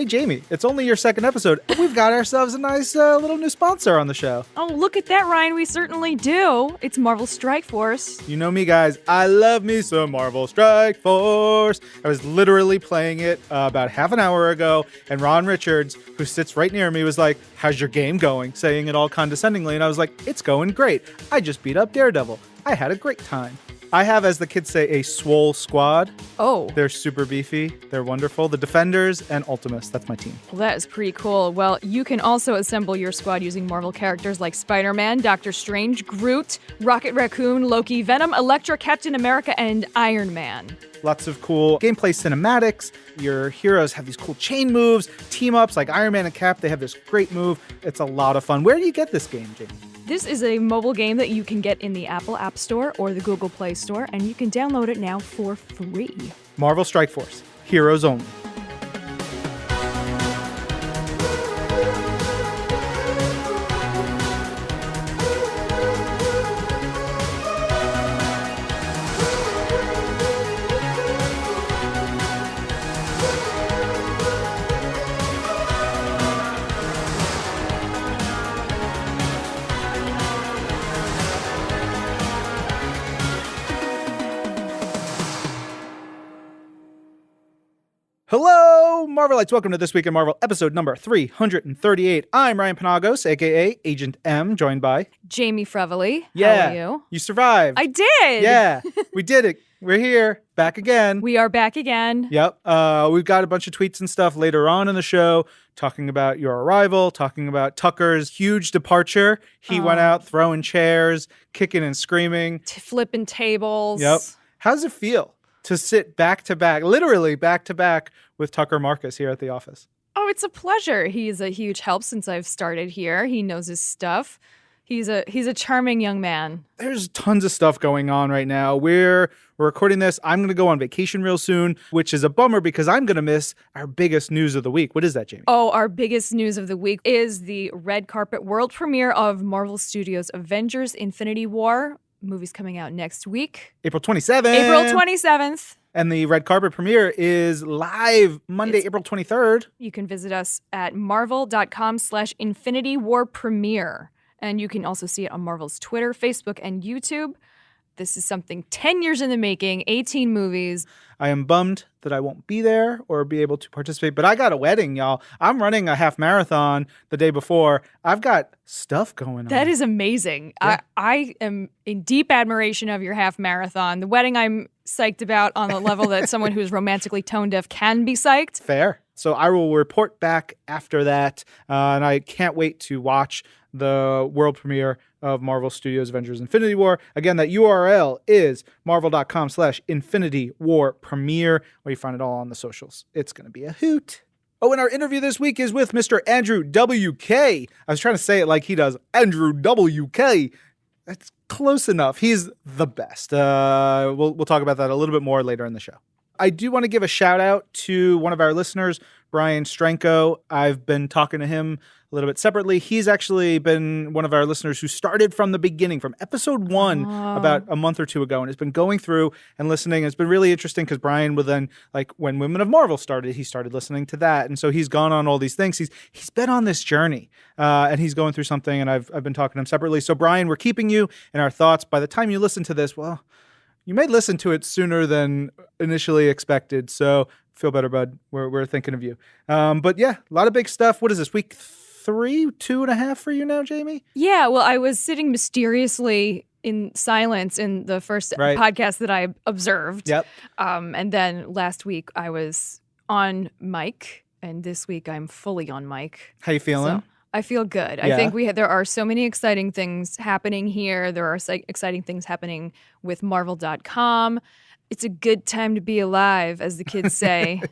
Hey, Jamie, it's only your second episode, and we've got ourselves a nice little new sponsor on the show. Oh, look at that, Ryan. We certainly do. It's Marvel Strike Force. You know me, guys. I love me some Marvel Strike Force. I was literally playing it about half an hour ago, and Ron Richards, who sits right near me, was like, "How's your game going?" saying it all condescendingly, and I was like, "It's going great. I just beat up Daredevil. I had a great time." I have, as the kids say, a swole squad. Oh. They're super beefy. They're wonderful. The Defenders and Ultimus. That's my team. Well, that is pretty cool. Well, you can also assemble your squad using Marvel characters like Spider-Man, Doctor Strange, Groot, Rocket Raccoon, Loki, Venom, Elektra, Captain America, and Iron Man. Lots of cool gameplay cinematics. Your heroes have these cool chain moves, team-ups like Iron Man and Cap. They have this great move. It's a lot of fun. Where do you get this game, Jamie? This is a mobile game that you can get in the Apple App Store or the Google Play Store, and you can download it now for free. Marvel Strike Force. Heroes only. Hello, Marvelites. Welcome to This Week in Marvel, episode number 338. I'm Ryan Penagos, a.k.a. Agent M, joined by... Jamie Frevely. Yeah. How are you? You survived. I did! Yeah, we did it. We're here, back again. We are back again. Yep. We've got a bunch of tweets and stuff later on in the show talking about your arrival, talking about Tucker's huge departure. He went out throwing chairs, kicking and screaming. Flipping tables. Yep. How does it feel to sit back to back, literally back to back with Tucker Markus here at the office? Oh, it's a pleasure. He's a huge help since I've started here. He knows his stuff. He's a charming young man. There's tons of stuff going on right now. We're recording this. I'm going to go on vacation real soon, which is a bummer because I'm going to miss our biggest news of the week. What is that, Jamie? Oh, our biggest news of the week is the red carpet world premiere of Marvel Studios' Avengers Infinity War. Movie's coming out next week. April 27th. April 27th. And the red carpet premiere is live Monday, April 23rd. You can visit us at marvel.com/Infinity War Premiere. And you can also see it on Marvel's Twitter, Facebook, and YouTube. This is something 10 years in the making, 18 movies. I am bummed that I won't be there or be able to participate, but I got a wedding, y'all. I'm running a half marathon the day before. I've got stuff going on. That is amazing. Yeah. I am in deep admiration of your half marathon. The wedding I'm psyched about on the level that someone who's romantically tone deaf can be psyched. Fair. So I will report back after that, and I can't wait to watch the world premiere of Marvel Studios Avengers Infinity War. Again, that URL is marvel.com/Infinity War Premiere, where you find it all on the socials. It's going to be a hoot. Oh, and our interview this week is with Mr. Andrew W.K. I was trying to say it like he does. Andrew W.K. That's close enough. He's the best. We'll talk about that a little bit more later in the show. I do want to give a shout out to one of our listeners, Brian Stranko. I've been talking to him a little bit separately. He's actually been one of our listeners who started from the beginning, from episode 1 about a month or two ago, and has been going through and listening. It's been really interesting because Brian would then, like when Women of Marvel started, he started listening to that. And so he's gone on all these things. He's been on this journey and he's going through something, and I've been talking to him separately. So Brian, we're keeping you in our thoughts. By the time you listen to this, well, you may listen to it sooner than initially expected. So feel better, bud. We're thinking of you. But yeah, a lot of big stuff. What is this, week 3, 2.5 for you now, Jamie? Yeah, well, I was sitting mysteriously in silence in the first podcast that I observed. Yep. And then last week I was on mic, and this week I'm fully on mic. How you feeling? So I feel good. Yeah. I think there are so many exciting things happening here. There are exciting things happening with Marvel.com. It's a good time to be alive, as the kids say.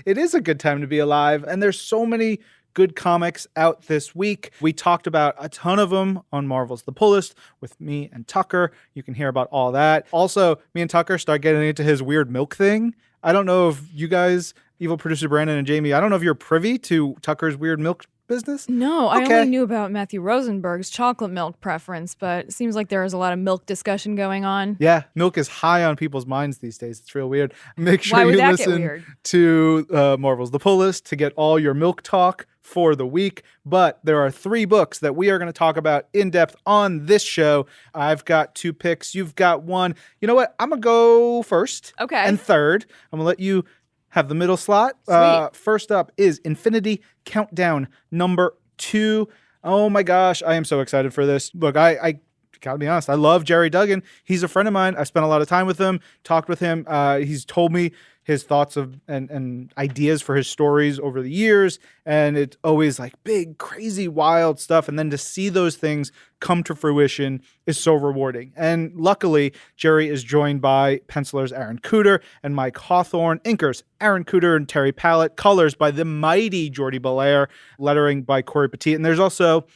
It is a good time to be alive, and there's so many good comics out this week. We talked about a ton of them on Marvel's The Pull List with me and Tucker. You can hear about all that. Also, me and Tucker start getting into his weird milk thing. I don't know if you guys, evil producer Brandon and Jamie, I don't know if you're privy to Tucker's weird milk business? No, I Okay. only knew about Matthew Rosenberg's chocolate milk preference, but it seems like there is a lot of milk discussion going on. Yeah, milk is high on people's minds these days. It's real weird. Make sure Why would you that get listen weird? to Marvel's The Pull List to get all your milk talk for the week. But there are 3 books that we are going to talk about in depth on this show. I've got 2 picks. You've got 1. You know what? I'm going to go first Okay. and third. I'm going to let you have the middle slot. Sweet. First up is Infinity Countdown number 2. Oh my gosh, I am so excited for this. Look, I gotta be honest, I love Jerry Duggan. He's a friend of mine. I've spent a lot of time with him, talked with him. He's told me his thoughts of and ideas for his stories over the years. And it's always like big, crazy, wild stuff. And then to see those things come to fruition is so rewarding. And luckily, Jerry is joined by pencilers Aaron Cooter and Mike Hawthorne, inkers Aaron Cooter and Terry Pallett, colors by the mighty Jordi Belair, lettering by Corey Petit. And there's also,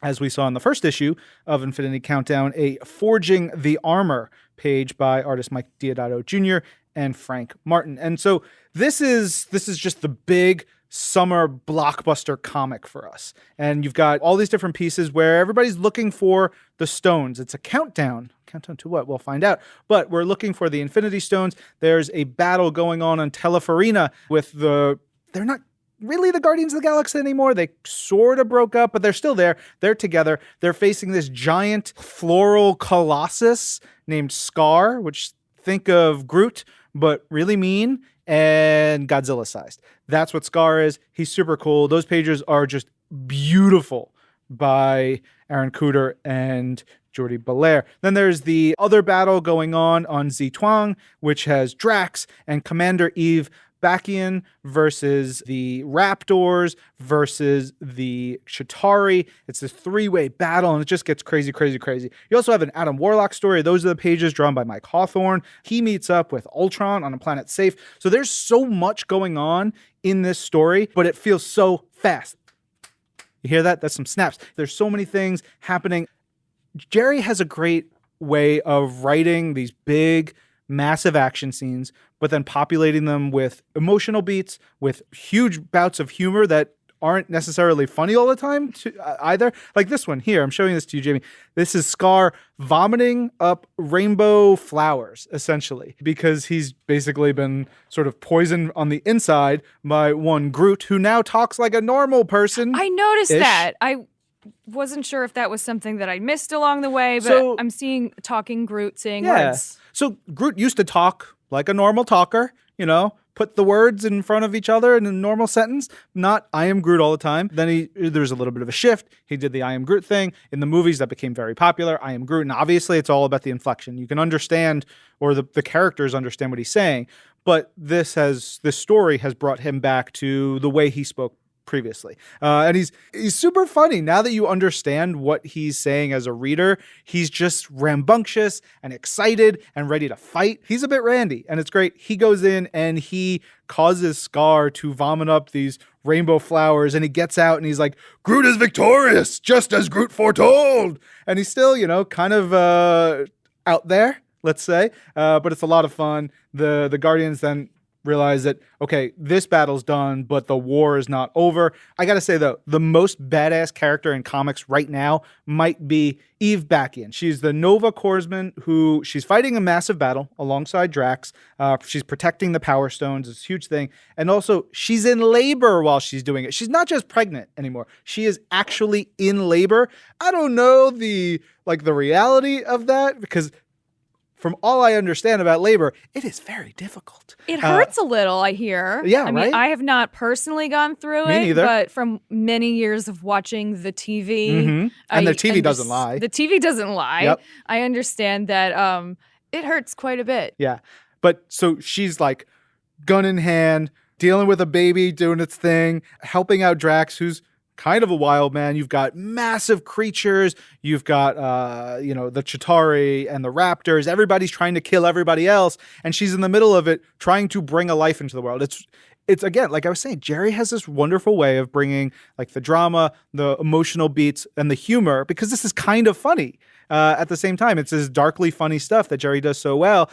as we saw in the first issue of Infinity Countdown, a Forging the Armor page by artist Mike Diodato Jr. and Frank Martin. And so this is just the big summer blockbuster comic for us. And you've got all these different pieces where everybody's looking for the stones. It's a countdown. Countdown to what? We'll find out. But we're looking for the Infinity Stones. There's a battle going on Telefarina with they're not really the Guardians of the Galaxy anymore. They sort of broke up, but they're still there. They're together. They're facing this giant floral colossus named Scar, which think of Groot, but really mean and Godzilla sized. That's what Scar is. He's super cool. Those pages are just beautiful by Aaron Cooter and Jordi Belair. Then there's the other battle going on Zituang, which has Drax and Commander Eve Bakian versus the Raptors versus the Chitauri. It's this 3-way battle, and it just gets crazy, crazy, crazy. You also have an Adam Warlock story. Those are the pages drawn by Mike Hawthorne. He meets up with Ultron on a planet Safe. So there's so much going on in this story, but it feels so fast. You hear that? That's some snaps. There's so many things happening. Jerry has a great way of writing these big, massive action scenes, but then populating them with emotional beats, with huge bouts of humor that aren't necessarily funny all the time either. Like this one here, I'm showing this to you, Jamie. This is Scar vomiting up rainbow flowers, essentially, because he's basically been sort of poisoned on the inside by one Groot, who now talks like a normal person. I noticed that. I wasn't sure if that was something that I missed along the way, but So- I'm seeing talking Groot saying words. So Groot used to talk like a normal talker, put the words in front of each other in a normal sentence, not I am Groot all the time. Then there's a little bit of a shift. He did the I am Groot thing. In the movies that became very popular, I am Groot. And obviously it's all about the inflection. You can understand, or the characters understand what he's saying, but this story has brought him back to the way he spoke previously. And he's super funny. Now that you understand what he's saying as a reader, he's just rambunctious and excited and ready to fight. He's a bit randy, and it's great. He goes in and he causes Scar to vomit up these rainbow flowers, and he gets out and he's like, Groot is victorious, just as Groot foretold. And he's still, kind of out there, let's say. But it's a lot of fun. The Guardians then realize that, okay, this battle's done, but the war is not over. I gotta say, though, the most badass character in comics right now might be Eve Bakian. She's the Nova Corpsman who she's fighting a massive battle alongside Drax. She's protecting the Power Stones. It's a huge thing. And also, she's in labor while she's doing it. She's not just pregnant anymore. She is actually in labor. I don't know the reality of that, because from all I understand about labor, it is very difficult. It hurts a little, I hear. Yeah, I mean, right? I have not personally gone through Me it, neither. but from many years of watching the TV. Mhm. And the TV doesn't lie. The TV doesn't lie. Yep. I understand that it hurts quite a bit. Yeah. But so she's like gun in hand, dealing with a baby, doing its thing, helping out Drax, who's kind of a wild man. You've got massive creatures. You've got, the Chitauri and the Raptors. Everybody's trying to kill everybody else. And she's in the middle of it, trying to bring a life into the world. It's again, like I was saying, Jerry has this wonderful way of bringing like the drama, the emotional beats, and the humor, because this is kind of funny. At the same time, it's this darkly funny stuff that Jerry does so well.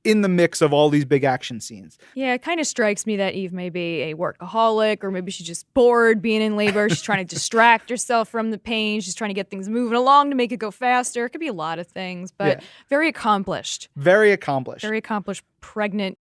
in the mix of all these big action scenes. Yeah, it kind of strikes me that Eve may be a workaholic, or maybe she's just bored being in labor. She's trying to distract herself from the pain. She's trying to get things moving along to make it go faster. It could be a lot of things, but very accomplished. Very accomplished. Very accomplished pregnant